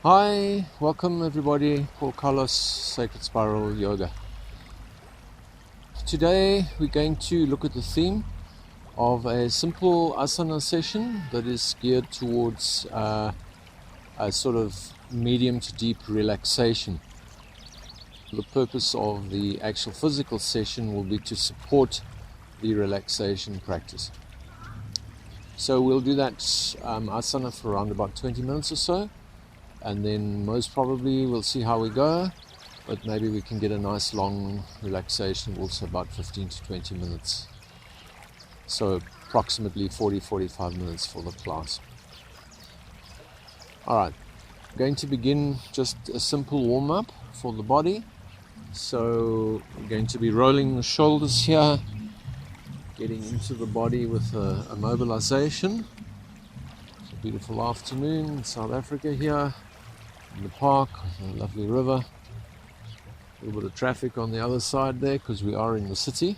Hi, welcome everybody for Carlos Sacred Spiral Yoga. Today we're going to look at the theme of a simple asana session that is geared towards a sort of medium to deep relaxation. The purpose of the actual physical session will be to support the relaxation practice. So we'll do that asana for around about 20 minutes or so. And then most probably we'll see how we go, but maybe we can get a nice long relaxation, also about 15 to 20 minutes. So approximately 40-45 minutes for the class. Alright, I'm going to begin just a simple warm-up for the body. So I'm going to be rolling the shoulders here, getting into the body with a mobilization. It's a beautiful afternoon in South Africa here. In the park, a lovely river, a little bit of traffic on the other side there because we are in the city.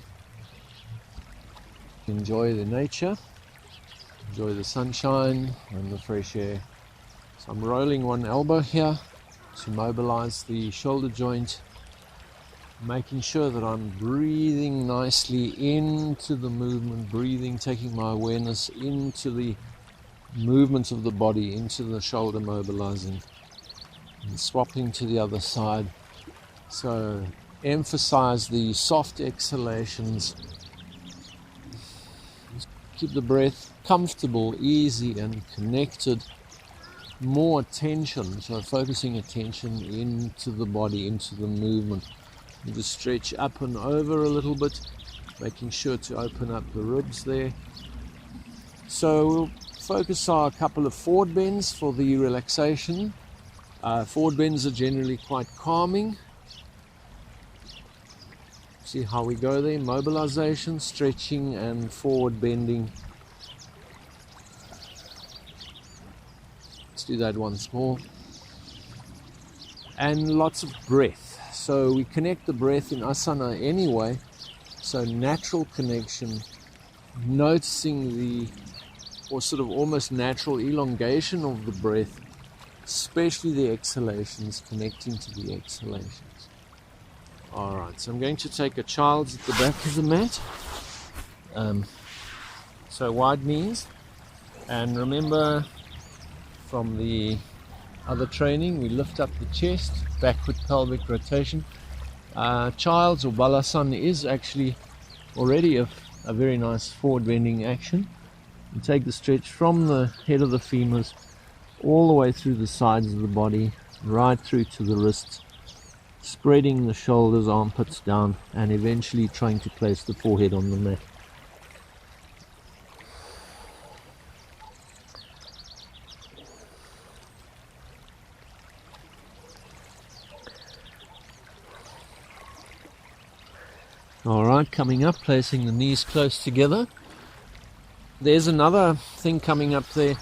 Enjoy the nature, enjoy the sunshine and the fresh air. So I'm rolling one elbow here to mobilize the shoulder joint, making sure that I'm breathing nicely into the movement, taking my awareness into the movement of the body, into the shoulder mobilizing. And swapping to the other side. So emphasize the soft exhalations. Keep the breath comfortable, easy and connected. More attention, so focusing attention into the body, into the movement. You just stretch up and over a little bit, making sure to open up the ribs there. So we'll focus on a couple of forward bends for the relaxation. Forward bends are generally quite calming. See how we go there. Mobilization, stretching and forward bending. Let's do that once more. And lots of breath. So we connect the breath in asana anyway. So natural connection, noticing or sort of almost natural elongation of the breath, especially the exhalations, connecting to the exhalations. Alright, so I'm going to take a child's at the back of the mat. So wide knees. And remember from the other training, we lift up the chest, backward pelvic rotation. Child's or balasana is actually already a very nice forward bending action. You take the stretch from the head of the femurs all the way through the sides of the body, right through to the wrists, spreading the shoulders, armpits down, and eventually trying to place the forehead on the mat. Alright, coming up, placing the knees close together. There's another thing coming up there.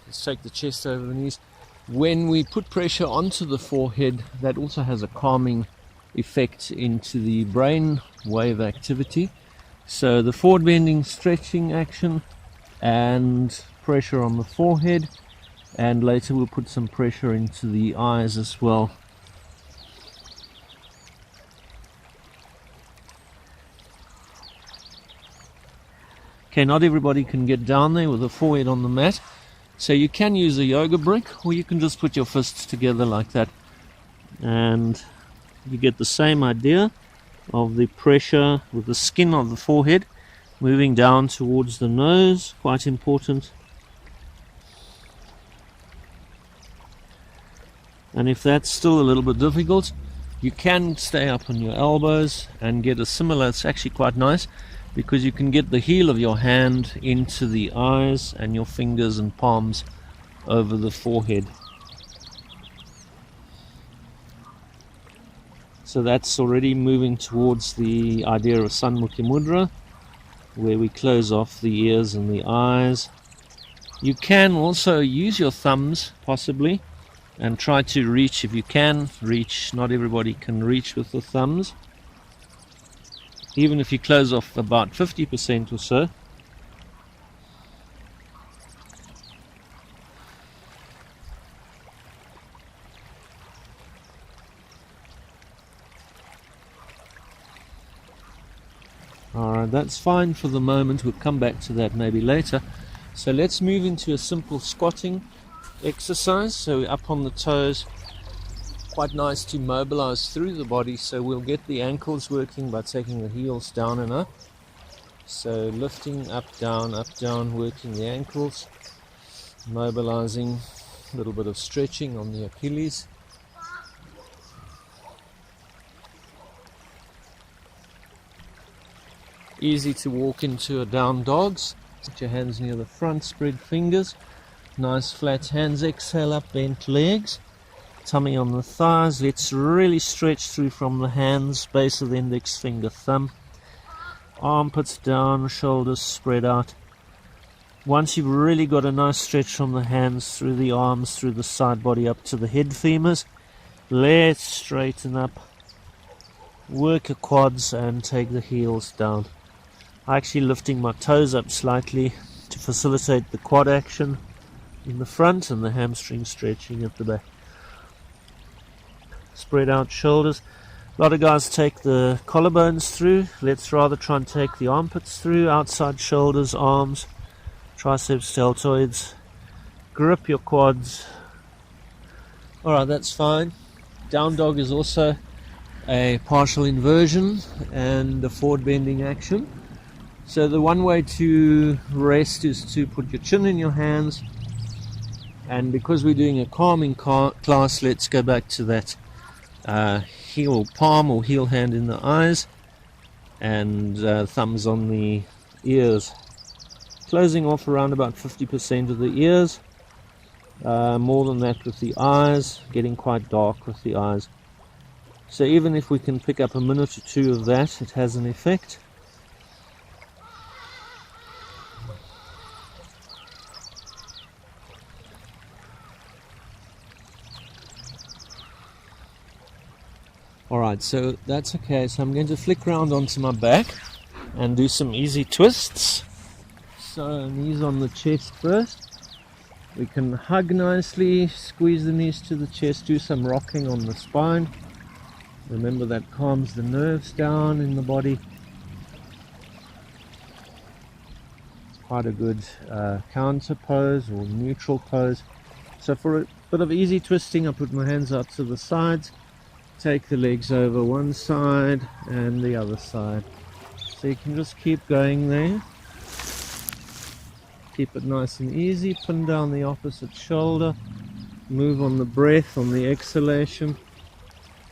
Let's take the chest over the knees. When we put pressure onto the forehead, that also has a calming effect into the brain wave activity. So the forward bending stretching action and pressure on the forehead, and later we'll put some pressure into the eyes as well. Okay, not everybody can get down there with the forehead on the mat. So you can use a yoga brick, or you can just put your fists together like that. And you get the same idea of the pressure with the skin of the forehead moving down towards the nose, quite important. And if that's still a little bit difficult, you can stay up on your elbows and get a similar, it's actually quite nice, because you can get the heel of your hand into the eyes and your fingers and palms over the forehead. So that's already moving towards the idea of Sanmukhi Mudra, where we close off the ears and the eyes. You can also use your thumbs, possibly, and try to reach, if you can reach. Not everybody can reach with the thumbs. Even if you close off about 50% or so. Alright, that's fine for the moment. We'll come back to that maybe later. So let's move into a simple squatting exercise. So we're up on the toes. Quite nice to mobilize through the body. So we'll get the ankles working by taking the heels down and up. So lifting up, down, working the ankles. Mobilizing, a little bit of stretching on the Achilles. Easy to walk into a down dogs. Put your hands near the front, spread fingers. Nice flat hands, exhale up, bent legs. Tummy on the thighs. Let's really stretch through from the hands, base of the index finger, thumb. Armpits down, shoulders spread out. Once you've really got a nice stretch from the hands, through the arms, through the side body up to the head femurs, let's straighten up. Work your quads and take the heels down. Actually lifting my toes up slightly to facilitate the quad action in the front and the hamstring stretching at the back. Spread out shoulders. A lot of guys take the collarbones through. Let's rather try and take the armpits through, outside shoulders, arms, triceps, deltoids. Grip your quads. Alright, that's fine. Down dog is also a partial inversion and a forward bending action. So the one way to rest is to put your chin in your hands, and because we're doing a calming class, let's go back to that heel palm or heel hand in the eyes and thumbs on the ears. Closing off around about 50% of the ears, more than that with the eyes, getting quite dark with the eyes. So even if we can pick up a minute or two of that, it has an effect. Alright, so that's okay. So I'm going to flick round onto my back and do some easy twists. So knees on the chest first. We can hug nicely, squeeze the knees to the chest, do some rocking on the spine. Remember that calms the nerves down in the body. It's quite a good counter pose or neutral pose. So for a bit of easy twisting, I put my hands out to the sides. Take the legs over one side and the other side. So you can just keep going there. Keep it nice and easy. Pin down the opposite shoulder. Move on the breath, on the exhalation.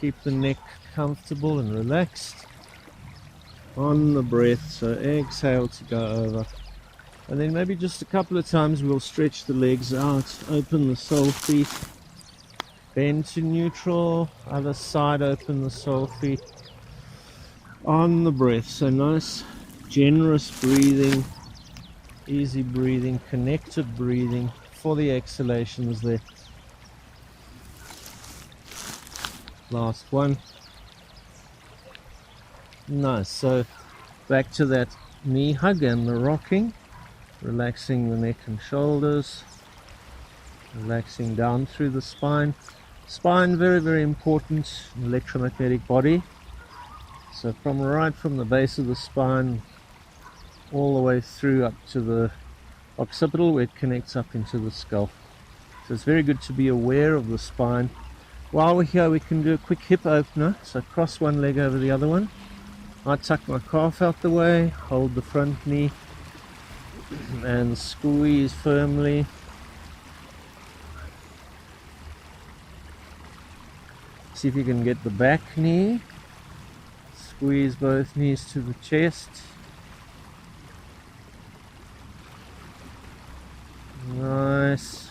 Keep the neck comfortable and relaxed. On the breath, so exhale to go over. And then maybe just a couple of times we'll stretch the legs out. Open the sole feet. Bend to neutral, other side, open the sole feet. On the breath, so nice, generous breathing, easy breathing, connected breathing for the exhalations there. Last one. Nice, so back to that knee hug and the rocking, relaxing the neck and shoulders, relaxing down through the spine. Spine, very, very important, electromagnetic body. So right from the base of the spine all the way through up to the occipital where it connects up into the skull. So it's very good to be aware of the spine. While we're here, we can do a quick hip opener. So cross one leg over the other one. I tuck my calf out the way, hold the front knee and squeeze firmly. See if you can get the back knee. Squeeze both knees to the chest. Nice.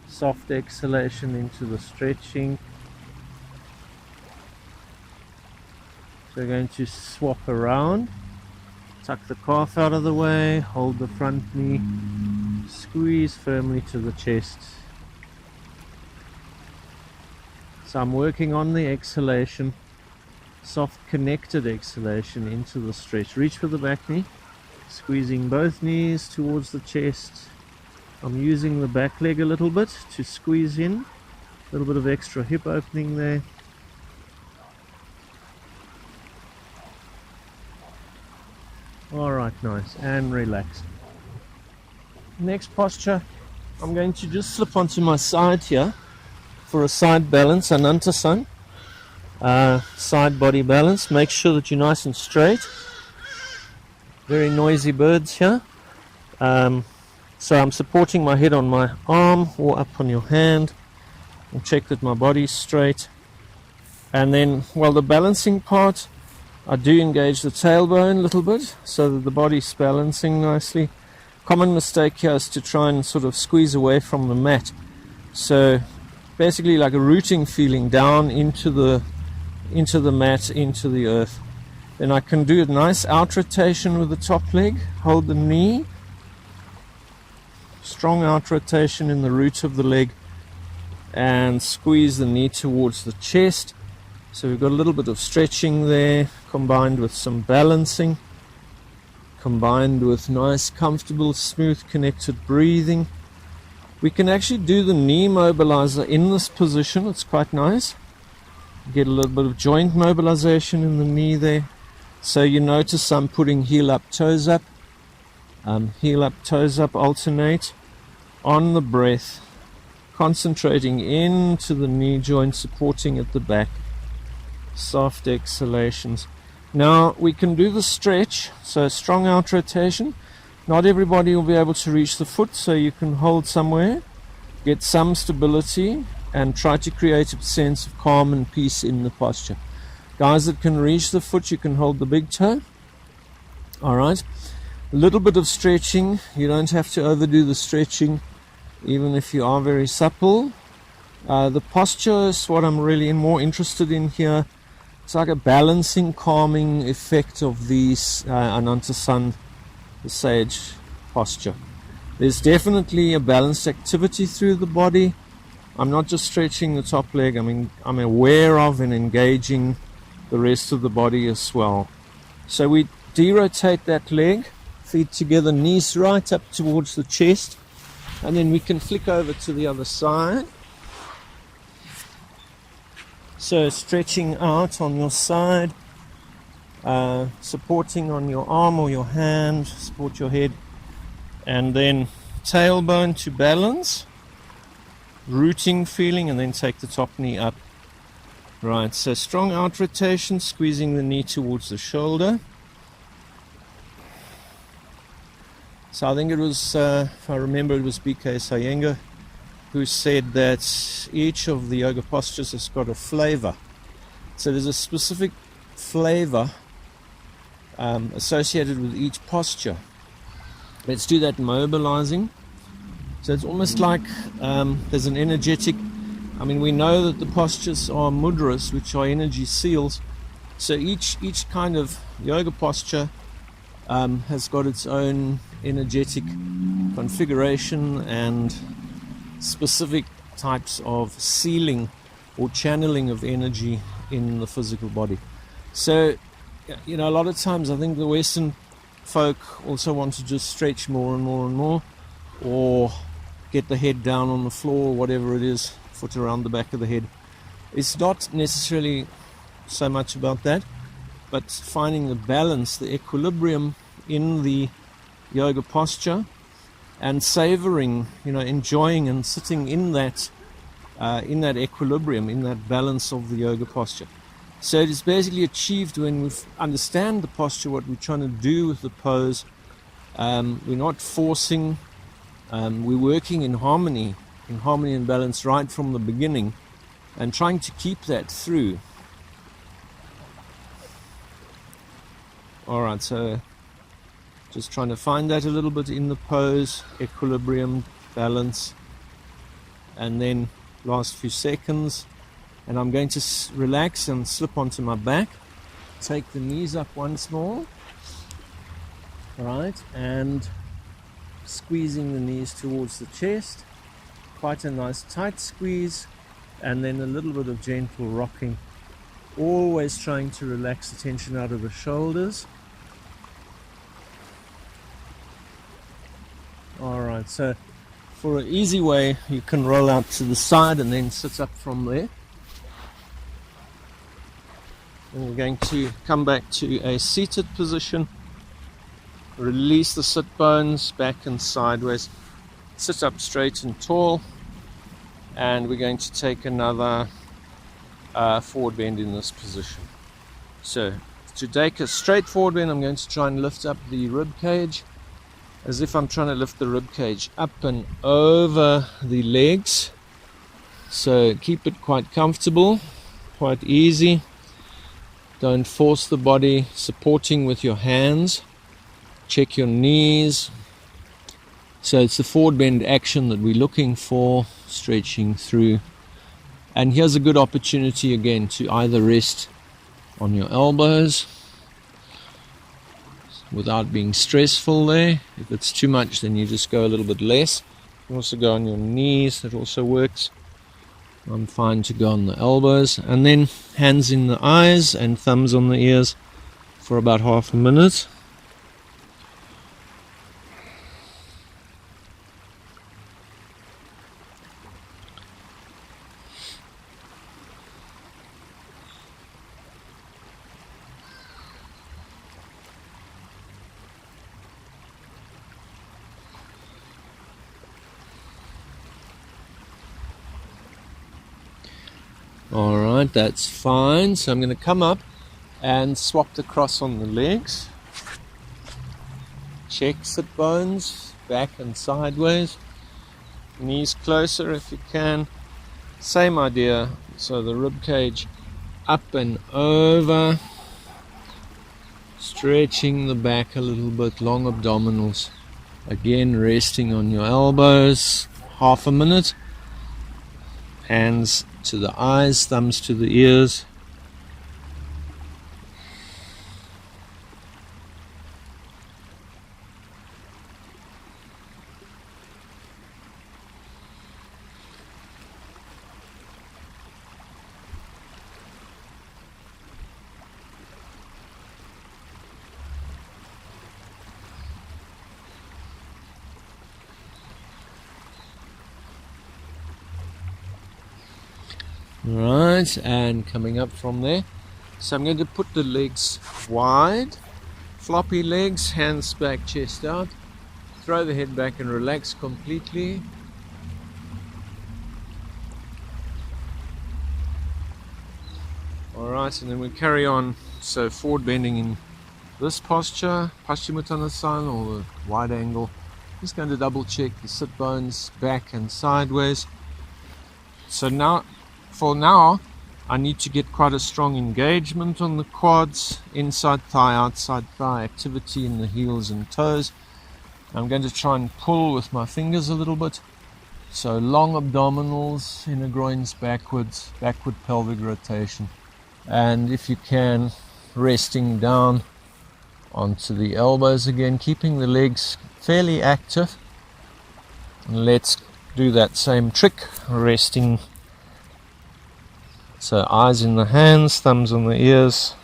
Soft exhalation into the stretching. So we're going to swap around. Tuck the calf out of the way. Hold the front knee. Squeeze firmly to the chest. So I'm working on the exhalation, soft connected exhalation into the stretch. Reach for the back knee, squeezing both knees towards the chest. I'm using the back leg a little bit to squeeze in, a little bit of extra hip opening there. Alright, nice, and relax. Next posture, I'm going to just slip onto my side here for a side balance, Anantasana. Side body balance. Make sure that you're nice and straight. Very noisy birds here. So I'm supporting my head on my arm or up on your hand, and check that my body's straight. And then, well, the balancing part, I do engage the tailbone a little bit so that the body's balancing nicely. Common mistake here is to try and sort of squeeze away from the mat. So basically like a rooting feeling down into the mat, into the earth. Then I can do a nice out rotation with the top leg, hold the knee, strong out rotation in the root of the leg, and squeeze the knee towards the chest. So we've got a little bit of stretching there, combined with some balancing, combined with nice, comfortable, smooth, connected breathing. We can actually do the knee mobilizer in this position. It's quite nice. Get a little bit of joint mobilization in the knee there. So you notice I'm putting heel up, toes up, alternate on the breath, concentrating into the knee joint, supporting at the back. Soft exhalations. Now we can do the stretch, so strong out rotation. Not everybody will be able to reach the foot, so you can hold somewhere, get some stability, and try to create a sense of calm and peace in the posture. Guys that can reach the foot, you can hold the big toe. Alright, a little bit of stretching. You don't have to overdo the stretching, even if you are very supple. The posture is what I'm really more interested in here. It's like a balancing, calming effect of these Anantasana, the sage posture. There's definitely a balanced activity through the body. I'm not just stretching the top leg, I'm aware of and engaging the rest of the body as well. So we derotate that leg, feet together, knees right up towards the chest, and then we can flick over to the other side. So stretching out on your side, supporting on your arm or your hand, support your head, and then tailbone to balance, rooting feeling, and then take the top knee up. Right, so strong out rotation, squeezing the knee towards the shoulder. So I think it was, if I remember, it was B.K. Sayenga who said that each of the yoga postures has got a flavor. So there's a specific flavor associated with each posture. Let's do that mobilizing. So it's almost like there's an energetic, we know that the postures are mudras, which are energy seals. So each kind of yoga posture has got its own energetic configuration and specific types of sealing or channeling of energy in the physical body. So, a lot of times I think the Western folk also want to just stretch more and more and more, or get the head down on the floor, whatever it is, foot around the back of the head. It's not necessarily so much about that, but finding the balance, the equilibrium in the yoga posture, and savoring, enjoying and sitting in that equilibrium, in that balance of the yoga posture. So it is basically achieved when we understand the posture, what we're trying to do with the pose. We're not forcing, we're working in harmony and balance right from the beginning, and trying to keep that through. Alright, so just trying to find that a little bit in the pose, equilibrium, balance, and then last few seconds, and I'm going to relax and slip onto my back, take the knees up once more, alright, and squeezing the knees towards the chest, quite a nice tight squeeze, and then a little bit of gentle rocking, always trying to relax the tension out of the shoulders. Alright, so for an easy way, you can roll out to the side and then sit up from there. And we're going to come back to a seated position. Release the sit bones back and sideways. Sit up straight and tall. And we're going to take another forward bend in this position. So to take a straight forward bend, I'm going to try and lift up the rib cage as if I'm trying to lift the rib cage up and over the legs. So keep it quite comfortable, quite easy. Don't force the body, supporting with your hands. Check your knees. So it's the forward bend action that we're looking for, stretching through. And here's a good opportunity again to either rest on your elbows without being stressful there. If it's too much, then you just go a little bit less. You can also go on your knees, that also works. I'm fine to go on the elbows. And then hands in the eyes and thumbs on the ears for about half a minute. Alright, that's fine. So I'm going to come up and swap the cross on the legs. Check sit bones, back and sideways. Knees closer if you can. Same idea. So the rib cage up and over. Stretching the back a little bit, long abdominals. Again, resting on your elbows. Half a minute. Hands to the eyes, thumbs to the ears. Right, and coming up from there. So I'm going to put the legs wide, floppy legs, hands back, chest out. Throw the head back and relax completely. Alright, and then we carry on. So forward bending in this posture, Paschimottanasana, or the wide angle. Just going to double check the sit bones back and sideways. So now, for now, I need to get quite a strong engagement on the quads, inside thigh, outside thigh, activity in the heels and toes. I'm going to try and pull with my fingers a little bit. So long abdominals, inner groins backwards, backward pelvic rotation. And if you can, resting down onto the elbows again, keeping the legs fairly active. And let's do that same trick, resting. So eyes in the hands, thumbs on the ears.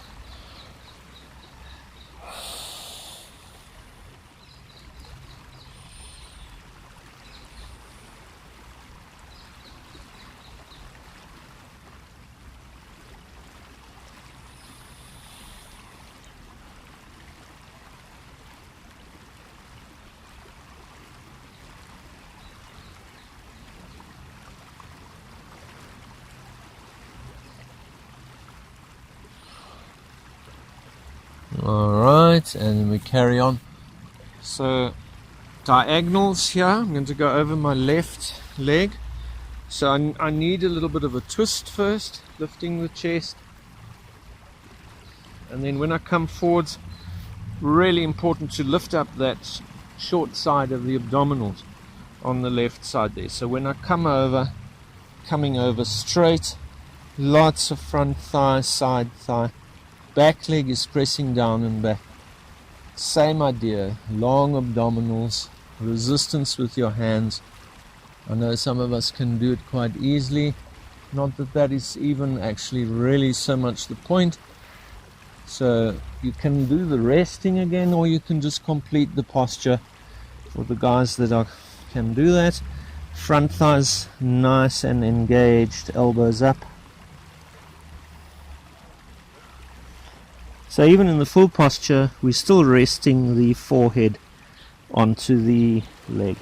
Alright, and then we carry on. So diagonals here, I'm going to go over my left leg. So I need a little bit of a twist first, lifting the chest. And then when I come forwards, really important to lift up that short side of the abdominals on the left side there. So when I come over, coming over straight, lots of front thigh, side thigh. Back leg is pressing down and back. Same idea, long abdominals, resistance with your hands. I know some of us can do it quite easily. Not that that is even actually really so much the point. So you can do the resting again, or you can just complete the posture for the guys that can do that. Front thighs nice and engaged, elbows up. So even in the full posture, we're still resting the forehead onto the leg.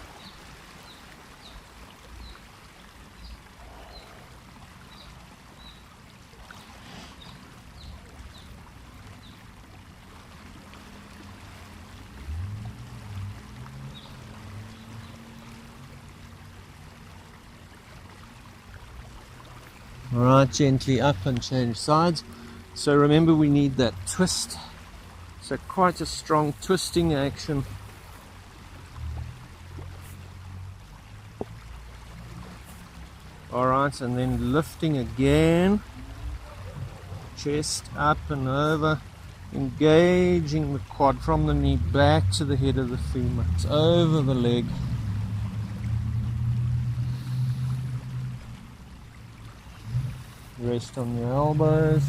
Alright, gently up and change sides. So remember, we need that twist. So quite a strong twisting action. Alright, and then lifting again. Chest up and over. Engaging the quad from the knee back to the head of the femur. It's over the leg. Rest on your elbows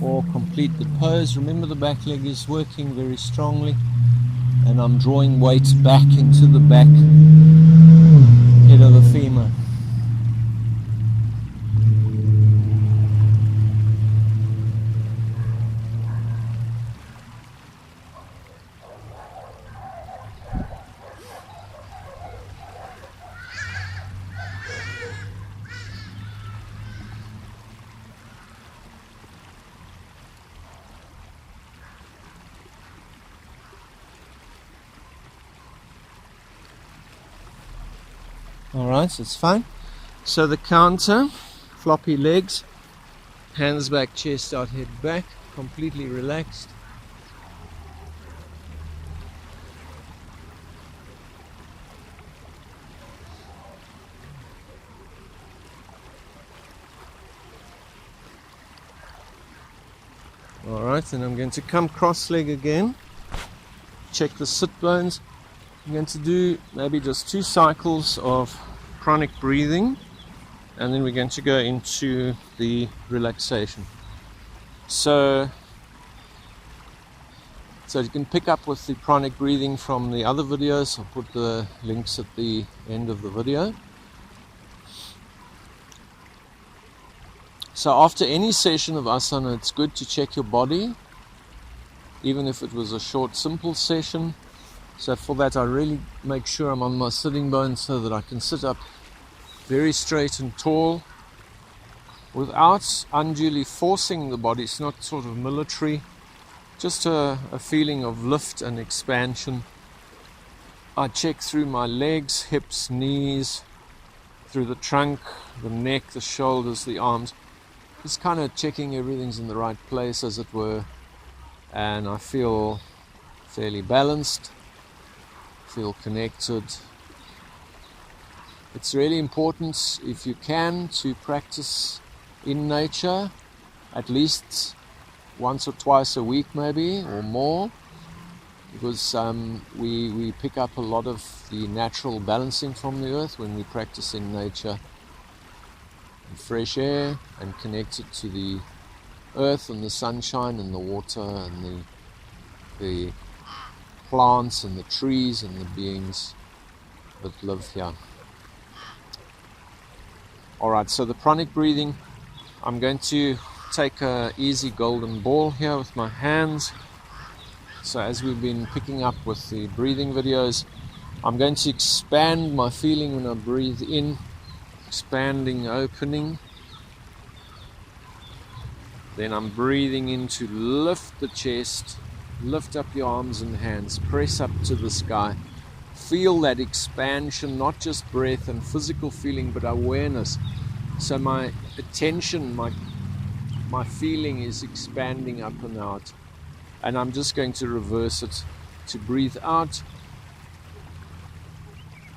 or complete the pose. Remember, the back leg is working very strongly, and I'm drawing weight back into the back head of the femur. Alright, so it's fine. So the counter, floppy legs, hands back, chest out, head back, completely relaxed. Alright, and I'm going to come cross leg again, check the sit bones. I'm going to do maybe just 2 cycles of pranic breathing, and then we're going to go into the relaxation. So you can pick up with the pranic breathing from the other videos. I'll put the links at the end of the video. So after any session of asana, it's good to check your body, even if it was a short, simple session. So for that, I really make sure I'm on my sitting bones so that I can sit up very straight and tall without unduly forcing the body. It's not sort of military, just a feeling of lift and expansion. I check through my legs, hips, knees, through the trunk, the neck, the shoulders, the arms. Just kind of checking everything's in the right place, as it were. And I feel fairly balanced. Feel connected. It's really important, if you can, to practice in nature at least once or twice a week, maybe, or more, because we pick up a lot of the natural balancing from the earth when we practice in nature, in fresh air, and connected to the earth and the sunshine and the water and the plants and the trees and the beings that live here. Alright, so the pranic breathing, I'm going to take an easy golden ball here with my hands. So as we've been picking up with the breathing videos, I'm going to expand my feeling when I breathe in, expanding, opening. Then I'm breathing in to lift the chest, lift up your arms and hands, press up to the sky. Feel that expansion, not just breath and physical feeling, but awareness. So my attention, my feeling is expanding up and out. And I'm just going to reverse it to breathe out,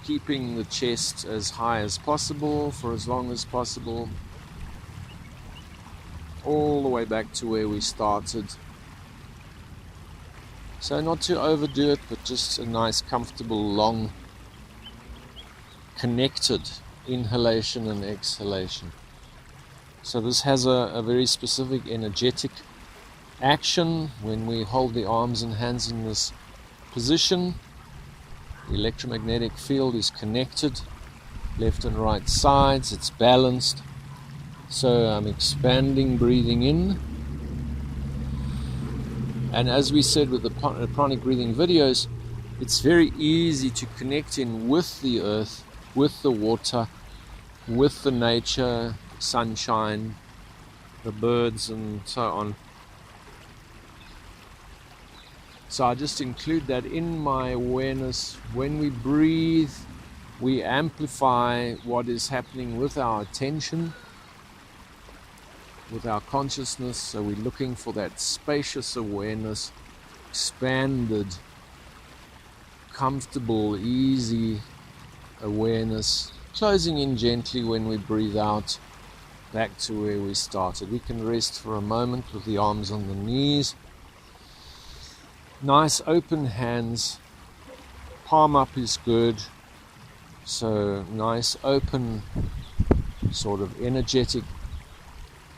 keeping the chest as high as possible for as long as possible, all the way back to where we started. So not to overdo it, but just a nice, comfortable, long, connected inhalation and exhalation. So this has a very specific energetic action when we hold the arms and hands in this position. The electromagnetic field is connected, left and right sides, it's balanced. So I'm expanding, breathing in, And as we said with the pranic breathing videos, it's very easy to connect in with the earth, with the water, with the nature, sunshine, the birds and so on. So I just include that in my awareness. When we breathe, we amplify what is happening with our attention, with our consciousness. So we're looking for that spacious awareness, expanded, comfortable, easy awareness, closing in gently when we breathe out, back to where we started. We can rest for a moment with the arms on the knees. Nice open hands, palm up is good. So nice open sort of energetic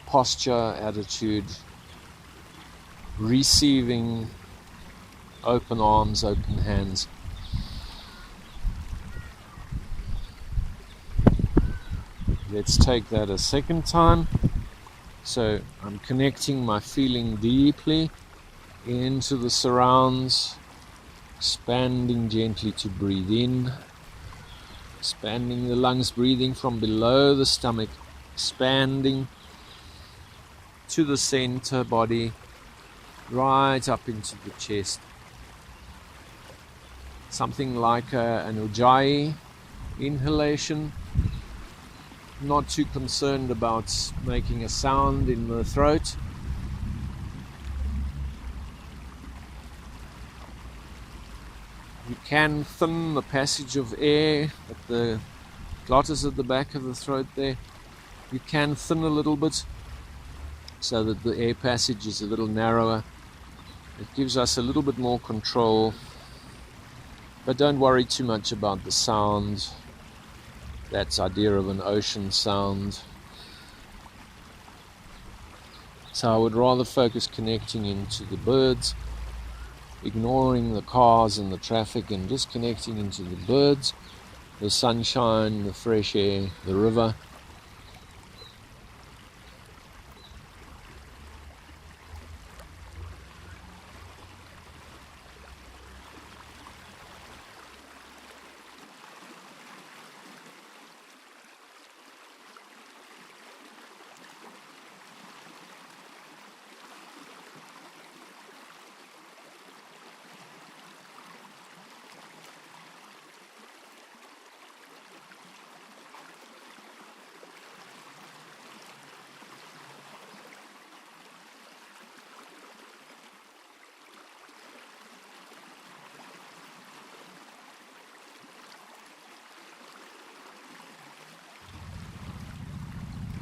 posture, attitude, receiving, open arms, open hands. Let's take that a second time. So I'm connecting my feeling deeply into the surrounds, expanding gently to breathe in, expanding the lungs, breathing from below the stomach, expanding to the center body, right up into the chest. Something like an ujjayi inhalation. Not too concerned about making a sound in the throat. You can thin the passage of air at the glottis at the back of the throat there. You can thin a little bit so that the air passage is a little narrower. It gives us a little bit more control. But don't worry too much about the sound. That's the idea of an ocean sound. So I would rather focus connecting into the birds, ignoring the cars and the traffic and just connecting into the birds, the sunshine, the fresh air, the river.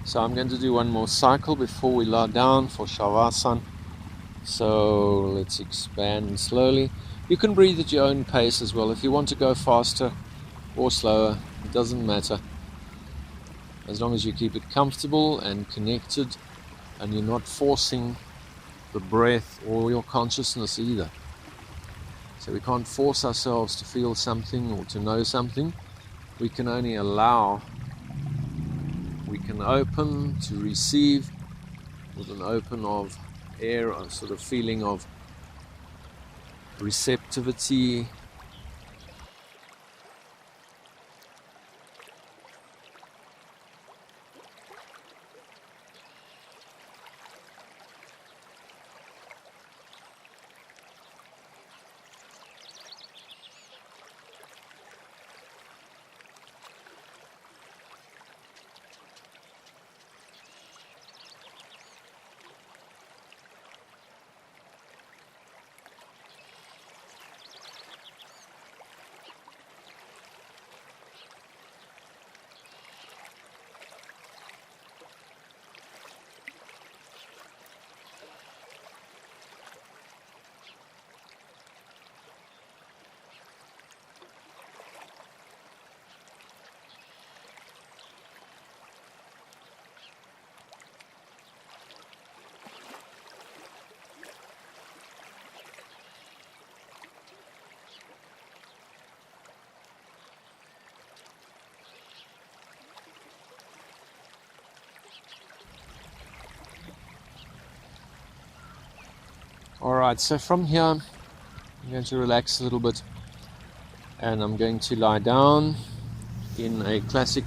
So I'm going to do one more cycle before we lie down for Savasana. So let's expand slowly. You can breathe at your own pace as well. If you want to go faster or slower, it doesn't matter. As long as you keep it comfortable and connected and you're not forcing the breath or your consciousness either. So we can't force ourselves to feel something or to know something. We can only allow. We can open to receive with an open of air, a sort of feeling of receptivity. Alright, so from here I'm going to relax a little bit, and I'm going to lie down in a classic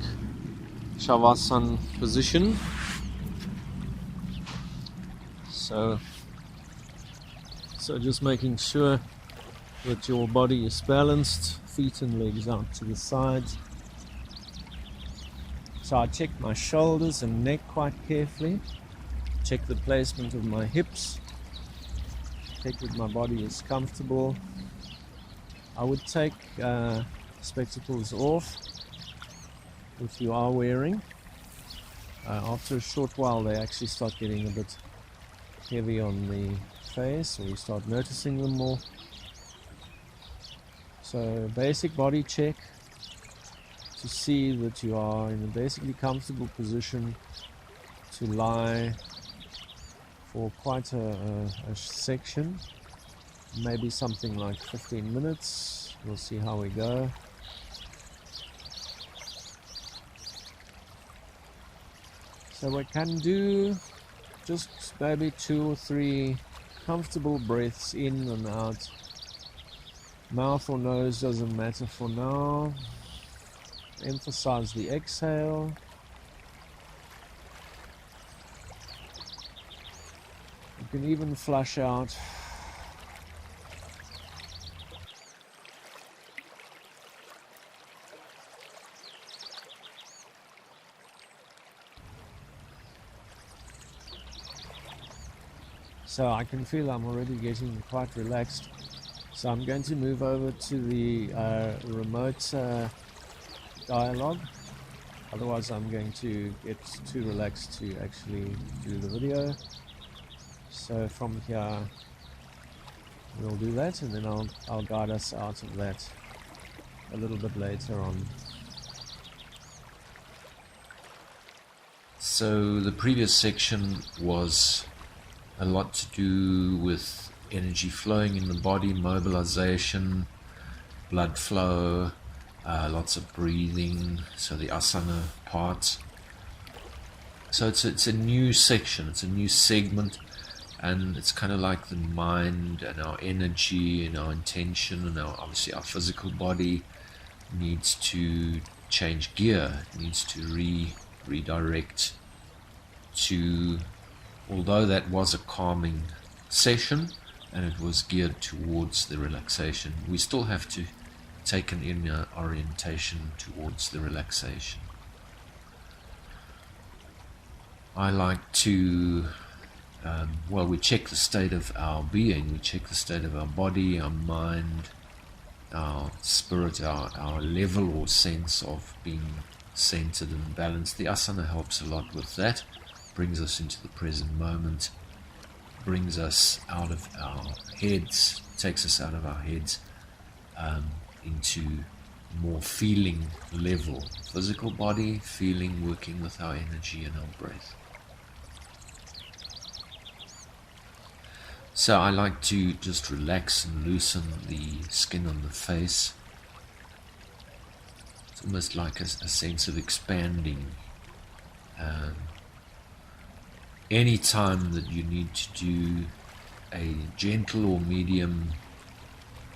Savasana position. So just making sure that your body is balanced, feet and legs out to the sides. So I check my shoulders and neck quite carefully, check the placement of my hips, check that my body is comfortable. I would take spectacles off if you are wearing. After a short while they actually start getting a bit heavy on the face, or you start noticing them more. So basic body check to see that you are in a basically comfortable position to lie for quite a section, maybe something like 15 minutes. We'll see how we go. So we can do just maybe 2 or 3 comfortable breaths in and out. Mouth or nose doesn't matter for now. Emphasize the exhale. You can even flush out. So I can feel I'm already getting quite relaxed. So I'm going to move over to the remote dialogue. Otherwise I'm going to get too relaxed to actually do the video. So from here we'll do that, and then I'll guide us out of that a little bit later on. So the previous section was a lot to do with energy flowing in the body, mobilization, blood flow, lots of breathing, so the asana part. So it's a new section, it's a new segment, and it's kind of like the mind and our energy and our intention and obviously our physical body needs to change gear, needs to redirect to, although that was a calming session and it was geared towards the relaxation, we still have to take an inner orientation towards the relaxation. I like to, we check the state of our being, we check the state of our body, our mind, our spirit, our level or sense of being centered and balanced. The asana helps a lot with that, brings us into the present moment, brings us out of our heads, takes us out of our heads into more feeling level, physical body, feeling, working with our energy and our breath. So I like to just relax and loosen the skin on the face. It's almost like a sense of expanding. Any time that you need to do a gentle or medium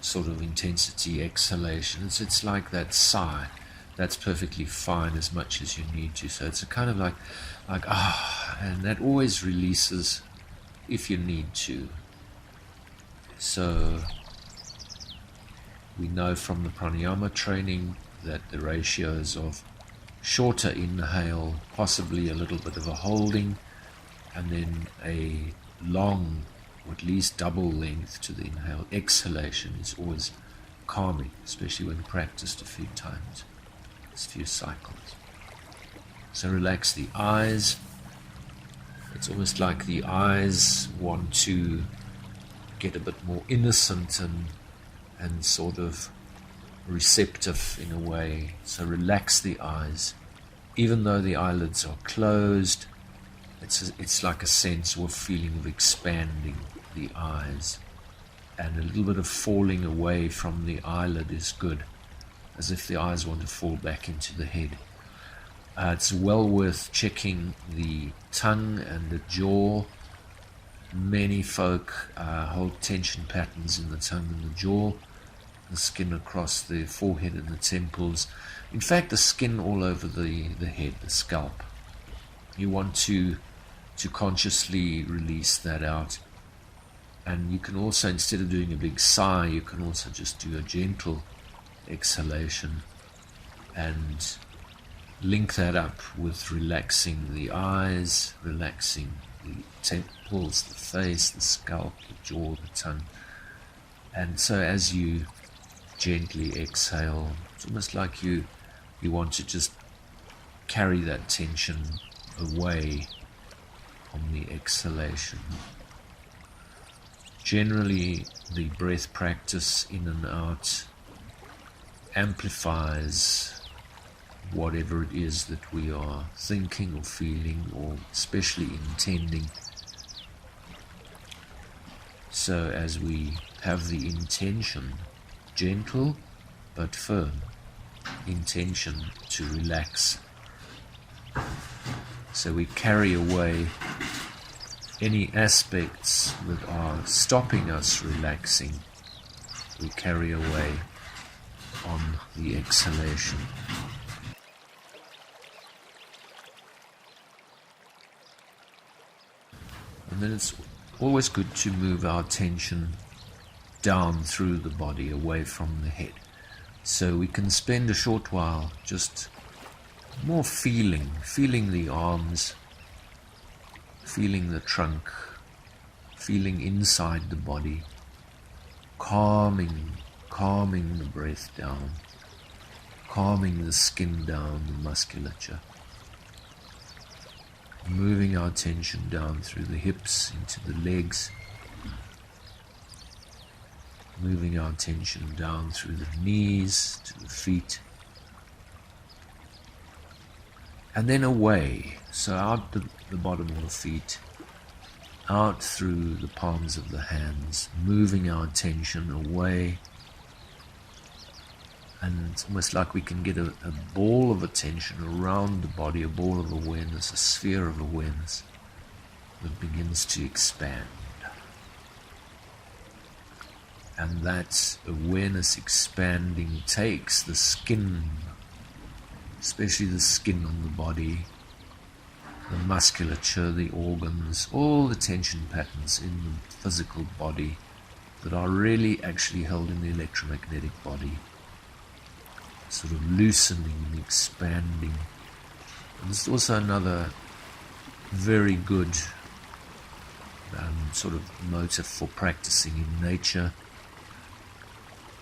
sort of intensity exhalation, it's like that sigh. That's perfectly fine as much as you need to. So it's a kind of like and that always releases if you need to. So we know from the pranayama training that the ratios of shorter inhale, possibly a little bit of a holding, and then a long, or at least double length to the inhale exhalation is always calming, especially when practiced a few times, a few cycles. So relax the eyes. It's almost like the eyes want to get a bit more innocent and sort of receptive in a way. So relax the eyes. Even though the eyelids are closed, it's like a sense or feeling of expanding the eyes. And a little bit of falling away from the eyelid is good, as if the eyes want to fall back into the head. It's well worth checking the tongue and the jaw Many folk hold tension patterns in the tongue and the jaw, the skin across the forehead and the temples. In fact, the skin all over the head, the scalp. You want to consciously release that out. And you can also, instead of doing a big sigh, you can also just do a gentle exhalation and link that up with relaxing the eyes, relaxing the temples, the face, the scalp, the jaw, the tongue. And so as you gently exhale, it's almost like you want to just carry that tension away on the exhalation. Generally, the breath practice in and out amplifies whatever it is that we are thinking or feeling, or especially intending. So as we have the intention, gentle but firm intention to relax, so we carry away any aspects that are stopping us relaxing, we carry away on the exhalation. And then it's always good to move our attention down through the body, away from the head. So we can spend a short while just more feeling the arms, feeling the trunk, feeling inside the body, calming the breath down, calming the skin down, the musculature. Moving our attention down through the hips into the legs, moving our attention down through the knees to the feet, and then away, so out the bottom of the feet, out through the palms of the hands, moving our attention away. And it's almost like we can get a ball of attention around the body, a ball of awareness, a sphere of awareness that begins to expand. And that awareness expanding takes the skin, especially the skin on the body, the musculature, the organs, all the tension patterns in the physical body that are really actually held in the electromagnetic body, sort of loosening and expanding. And there's also another very good sort of motive for practicing in nature,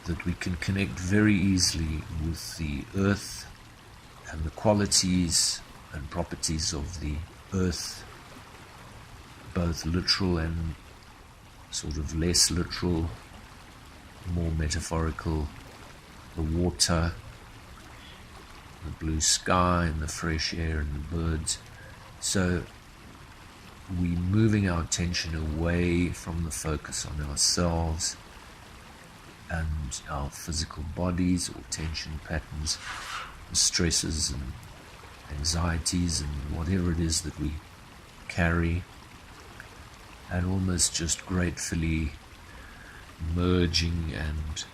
that we can connect very easily with the earth and the qualities and properties of the earth, both literal and sort of less literal, more metaphorical, the water, the blue sky and the fresh air and the birds. So we moving our attention away from the focus on ourselves and our physical bodies or tension patterns, stresses and anxieties and whatever it is that we carry, and almost just gratefully merging and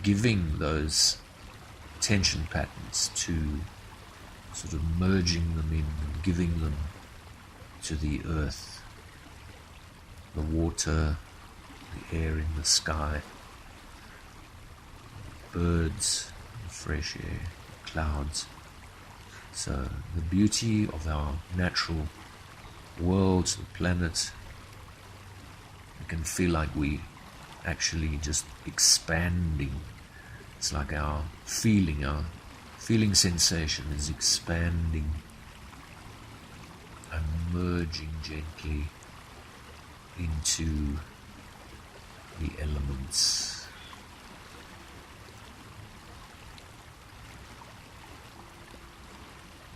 giving those tension patterns, to sort of merging them in and giving them to the earth, the water, the air in the sky, birds, the fresh air, clouds. So the beauty of our natural world, the planet, it can feel like we actually just expanding. It's like our feeling sensation is expanding and merging gently into the elements.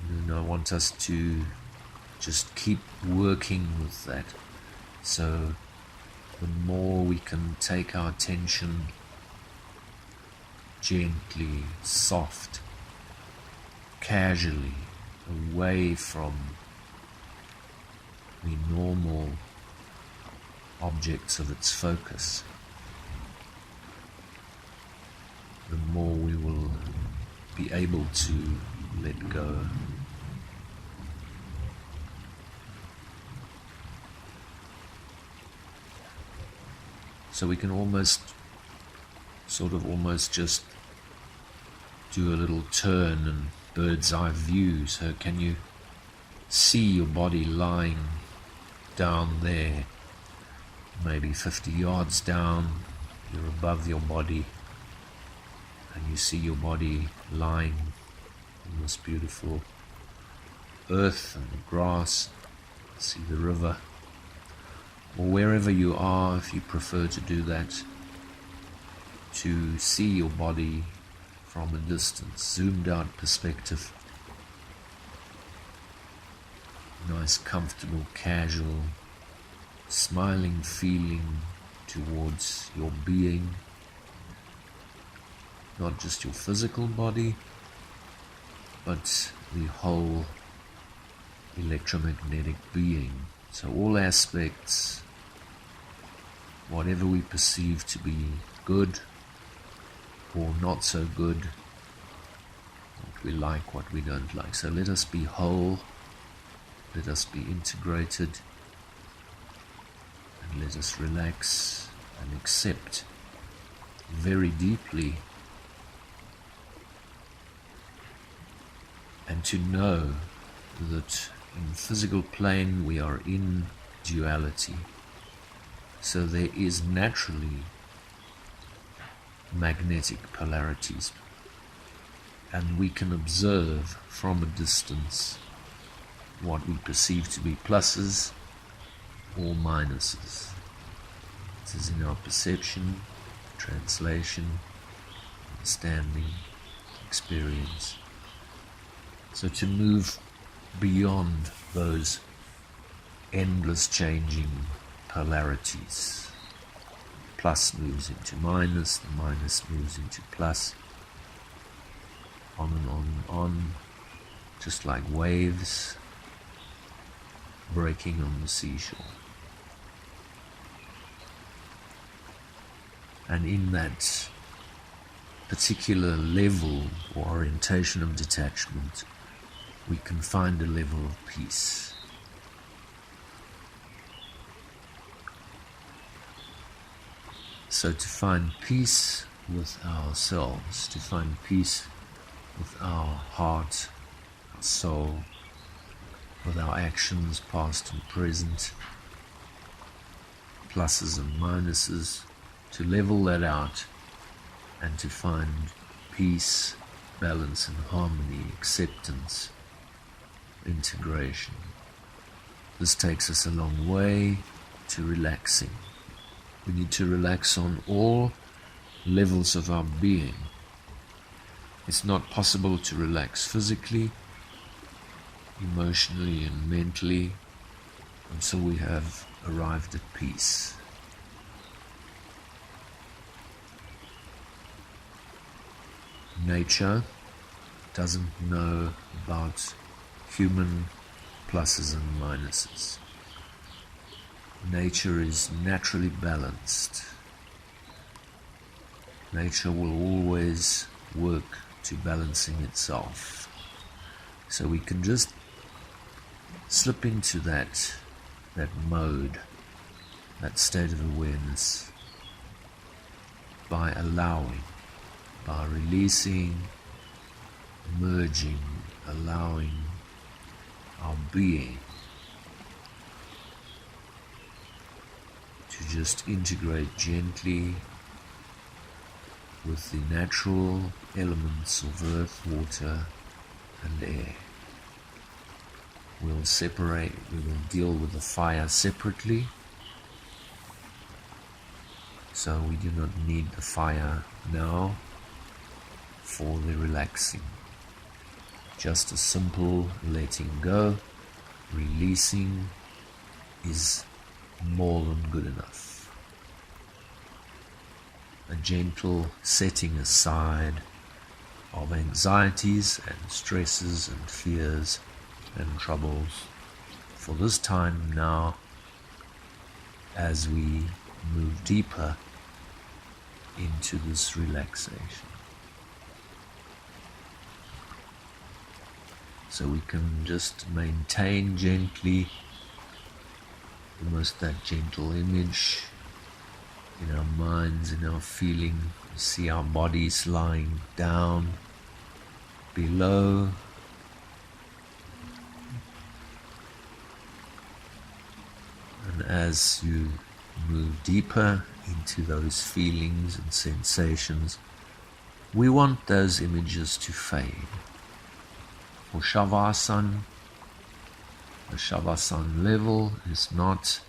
And I want us to just keep working with that. So the more we can take our attention gently, soft, casually, away from the normal objects of its focus, the more we will be able to let go. So we can almost just do a little turn and bird's eye view. So can you see your body lying down there, maybe 50 yards down, you're above your body, and you see your body lying in this beautiful earth and grass, see the river, or wherever you are, if you prefer to do that, to see your body from a distance, zoomed out perspective, nice, comfortable, casual, smiling feeling towards your being, not just your physical body, but the whole electromagnetic being. So all aspects, whatever we perceive to be good or not so good, what we like, what we don't like. So let us be whole, let us be integrated, and let us relax and accept very deeply, and to know that in the physical plane we are in duality. So there is naturally magnetic polarities, and we can observe from a distance what we perceive to be pluses or minuses. This is in our perception, translation, understanding, experience. So to move beyond those endless changing polarities. Plus moves into minus, the minus moves into plus, on and on and on, just like waves breaking on the seashore. And in that particular level or orientation of detachment, we can find a level of peace. So to find peace with ourselves, to find peace with our heart, our soul, with our actions, past and present, pluses and minuses, to level that out and to find peace, balance and harmony, acceptance, integration. This takes us a long way to relaxing. We need to relax on all levels of our being. It's not possible to relax physically, emotionally and mentally until we have arrived at peace. Nature doesn't know about human pluses and minuses. Nature is naturally balanced. Nature will always work to balancing itself. So we can just slip into that mode, that state of awareness, by allowing, by releasing, merging, allowing our being to just integrate gently with the natural elements of earth, water and air. We'll separate, we will deal with the fire separately, so we do not need the fire now for the relaxing. Just a simple letting go, releasing is more than good enough. A gentle setting aside of anxieties and stresses and fears and troubles for this time now, as we move deeper into this relaxation. So we can just maintain gently, almost that gentle image in our minds, in our feeling. We see our bodies lying down below. And as you move deeper into those feelings and sensations, we want those images to fade. For Savasana, the Savasana level is not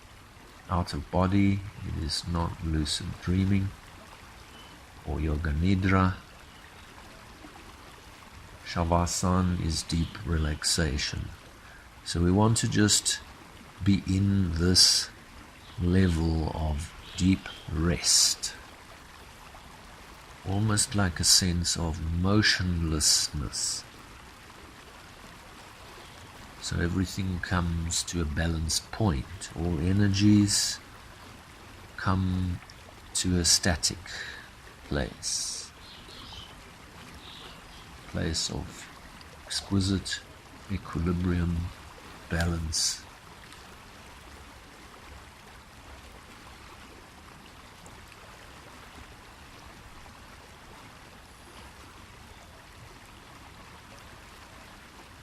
out of body, it is not lucid dreaming or yoga nidra. Savasana is deep relaxation. So we want to just be in this level of deep rest, almost like a sense of motionlessness. So everything comes to a balanced point. All energies come to a static place of exquisite equilibrium, balance.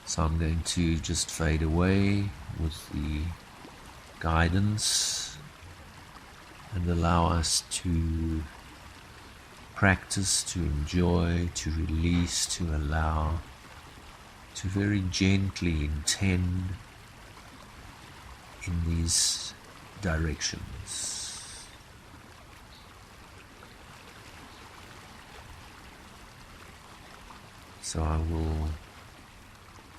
So I'm going to just fade away with the guidance and allow us to practice, to enjoy, to release, to allow, to very gently intend in these directions. So I will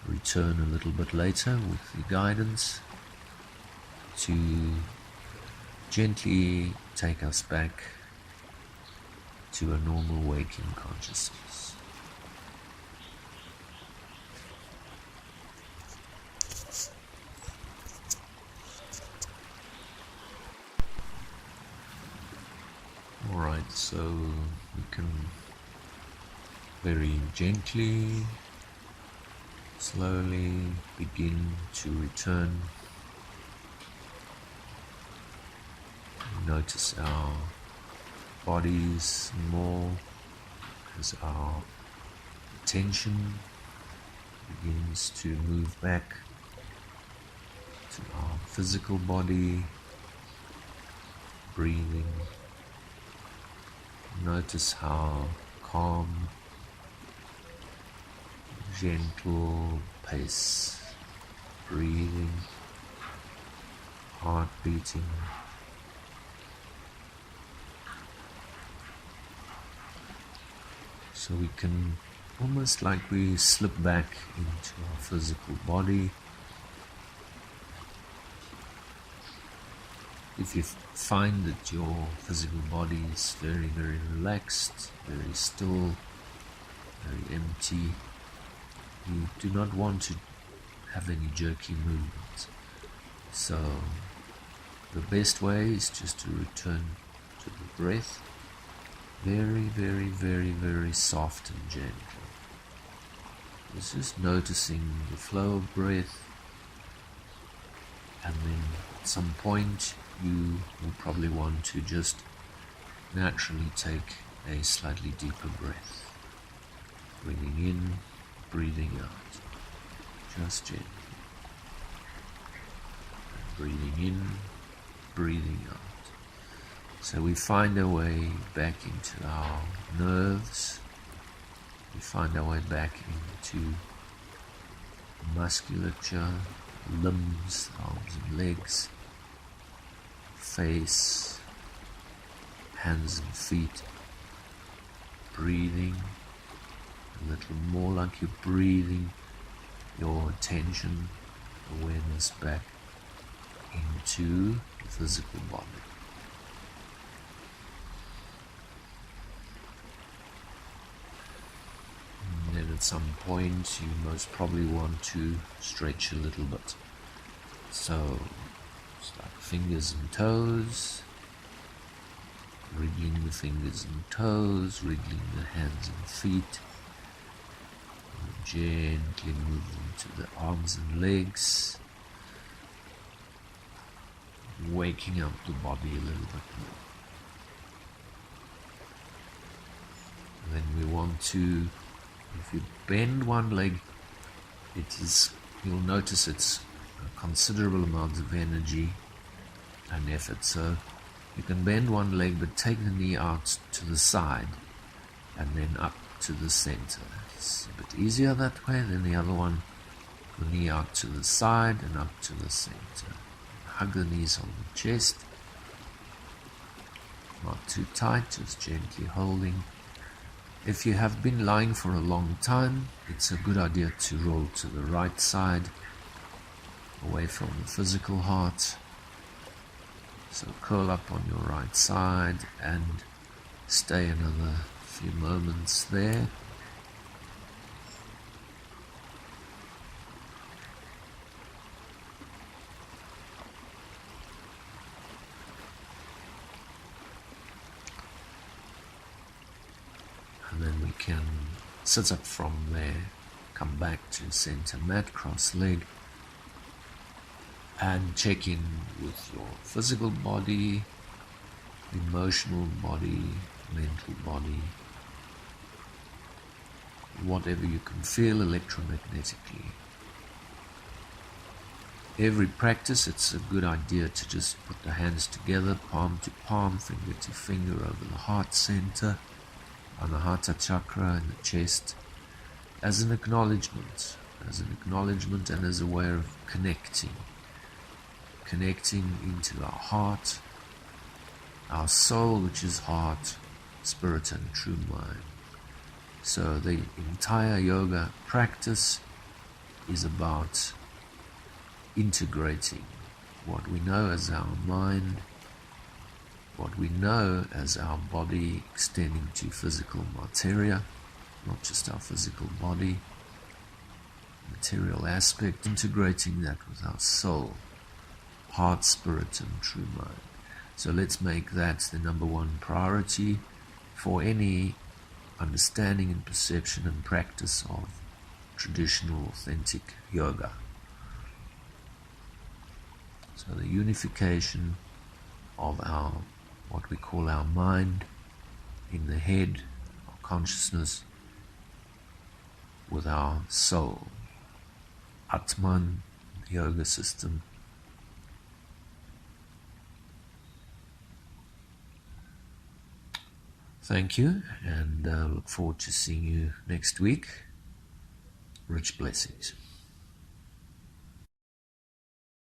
return a little bit later with the guidance to gently take us back to a normal waking consciousness. Alright, so we can very gently, slowly begin to return. Notice our bodies more as our attention begins to move back to our physical body, breathing. Notice how calm, gentle pace, breathing, heart beating. So we can, almost like we slip back into our physical body. If you find that your physical body is very, very relaxed, very still, very empty, you do not want to have any jerky movements. So the best way is just to return to the breath, very, very, very, very soft and gentle. It's just noticing the flow of breath, and then at some point you will probably want to just naturally take a slightly deeper breath, breathing in, breathing out, just gently, and breathing in, breathing out. So we find our way back into our nerves, we find our way back into musculature, limbs, arms and legs, face, hands and feet, breathing a little more like you're breathing your attention, awareness back into the physical body. And then at some point you most probably want to stretch a little bit. So start fingers and toes, wriggling the fingers and toes, wriggling the hands and feet, and gently moving to the arms and legs, waking up the body a little bit more. And then we want to, if you bend one leg, you'll notice it's a considerable amount of energy and effort. So you can bend one leg but take the knee out to the side and then up to the center. It's a bit easier that way than the other one. The knee out to the side and up to the center. Hug the knees on the chest. Not too tight, just gently holding. If you have been lying for a long time, it's a good idea to roll to the right side, away from the physical heart. So curl up on your right side and stay another few moments there. And then we can sit up from there, come back to center mat, cross leg, and check in with your physical body, emotional body, mental body, whatever you can feel electromagnetically. Every practice, it's a good idea to just put the hands together, palm to palm, finger to finger over the heart center, Anahata chakra in the chest, as an acknowledgement and as a way of connecting into our heart, our soul, which is heart, spirit and true mind. So the entire yoga practice is about integrating what we know as our mind, what we know as our body, extending to physical materia, not just our physical body, material aspect, integrating that with our soul, heart, spirit and true mind. So let's make that the number one priority for any understanding and perception and practice of traditional authentic yoga. So the unification of our, what we call our mind in the head, our consciousness, with our soul, Atman, the yoga system. Thank you, and look forward to seeing you next week. Rich blessings.